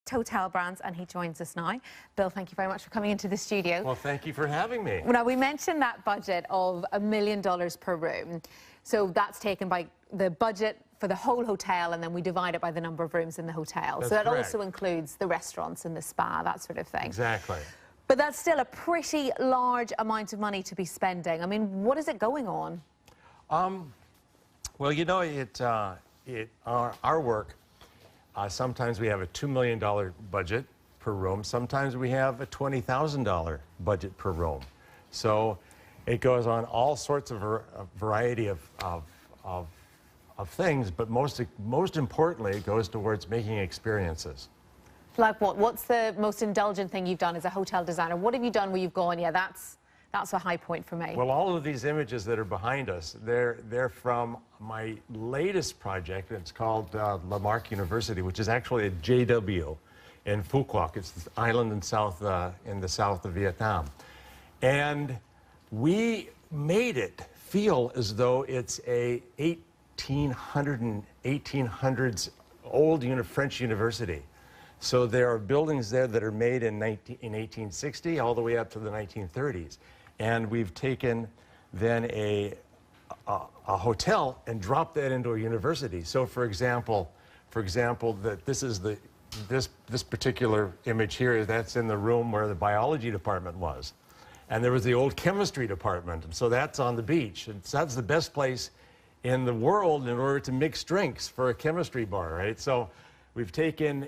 hotel brands, and he joins us now. Bill, thank you very much for coming into the studio. Well, thank you for having me. Now, we mentioned that budget of $1 million per room. So that's taken by the budget for the whole hotel, and then we divide it by the number of rooms in the hotel. That's so that correct. also includes the restaurants and the spa, that sort of thing. Exactly. But that's still a pretty large amount of money to be spending. I mean, what is it going on? Well, you know, our work, sometimes we have a $2 million budget per room. Sometimes we have a $20,000 budget per room. So it goes on all sorts of a variety of things, but most importantly, it goes towards making experiences. Like what? What's the most indulgent thing you've done as a hotel designer? What have you done where you've gone, yeah, that's a high point for me? Well, all of these images that are behind us, they're from my latest project. It's called Lamarck University, which is actually a JW in Phú Quốc. It's this island in the south of Vietnam. And we made it feel as though it's a 1800s old French university. So there are buildings there that are made in 1860 all the way up to the 1930s. And we've taken then a hotel and dropped that into a university. So for example, that this particular image here, that's in the room where the biology department was. And there was the old chemistry department, and so that's on the beach. And so that's the best place in the world in order to mix drinks for a chemistry bar, right? So we've taken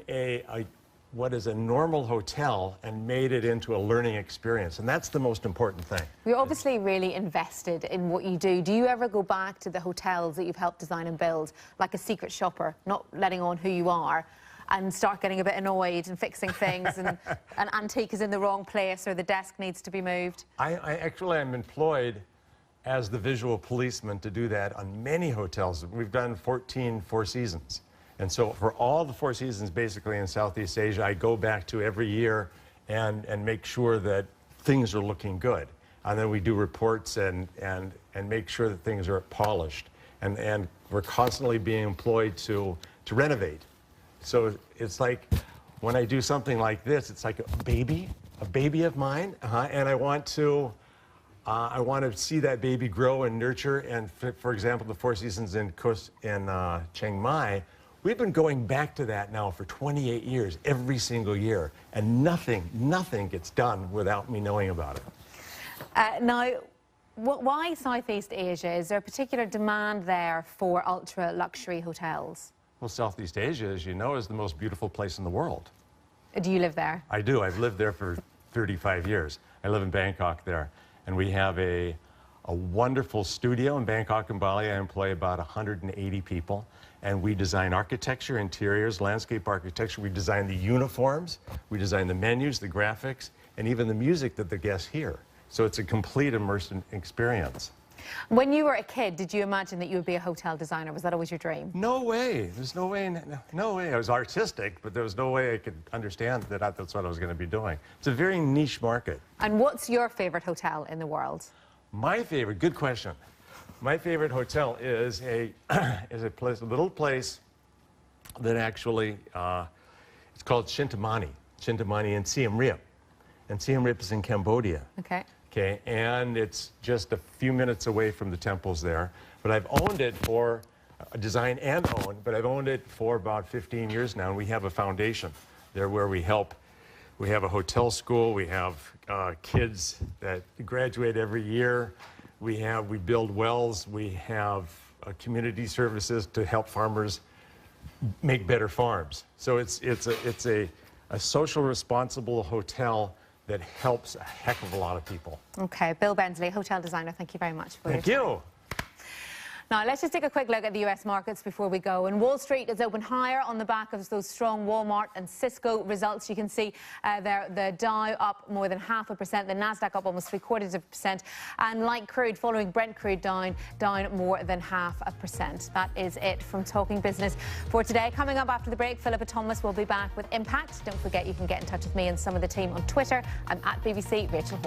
what is a normal hotel and made it into a learning experience, and that's the most important thing. You're obviously really invested in what you do. Do you ever go back to the hotels that you've helped design and build, like a secret shopper, not letting on who you are, and start getting a bit annoyed and fixing things and an antique is in the wrong place or the desk needs to be moved? I actually am employed as the visual policeman to do that on many hotels. We've done 14 Four Seasons. And so for all the Four Seasons basically in Southeast Asia, I go back to every year and make sure that things are looking good. And then we do reports and make sure that things are polished. And we're constantly being employed to renovate. So it's like when I do something like this, it's like a baby of mine, and I want to see that baby grow and nurture. And for example, the Four Seasons in Chiang Mai, we've been going back to that now for 28 years, every single year, and nothing gets done without me knowing about it. Now, why Southeast Asia? Is there a particular demand there for ultra-luxury hotels? Well, Southeast Asia, as you know, is the most beautiful place in the world. Do you live there? I do. I've lived there for 35 years. I live in Bangkok there, and we have a wonderful studio in Bangkok and Bali. I employ about 180 people, and we design architecture, interiors, landscape architecture. We design the uniforms, we design the menus, the graphics, and even the music that the guests hear. So it's a complete immersive experience. When you were a kid, did you imagine that you would be a hotel designer? Was that always your dream? No way. There's no way. No way. I was artistic, but there was no way I could understand that that's what I was going to be doing. It's a very niche market. And what's your favorite hotel in the world? My favorite, good question. My favorite hotel is a little place that actually, it's called Chintamani in Siem Reap. And Siem Reap is in Cambodia. Okay. Okay, and it's just a few minutes away from the temples there. But I've owned it for design and own, but I've owned it for about 15 years now, and we have a foundation there where we help. We have a hotel school, we have kids that graduate every year, we build wells, we have community services to help farmers make better farms. So it's a social responsible hotel that helps a heck of a lot of people. Okay, Bill Bensley, hotel designer, thank you very much for Thank you. Now, let's just take a quick look at the US markets before we go. And Wall Street is open higher on the back of those strong Walmart and Cisco results. You can see there the Dow up more than 0.5%, the Nasdaq up almost 0.75%, and like crude, following Brent crude down more than 0.5%. That is it from Talking Business for today. Coming up after the break, Philippa Thomas will be back with Impact. Don't forget you can get in touch with me and some of the team on Twitter. I'm at BBC Rachel Horn.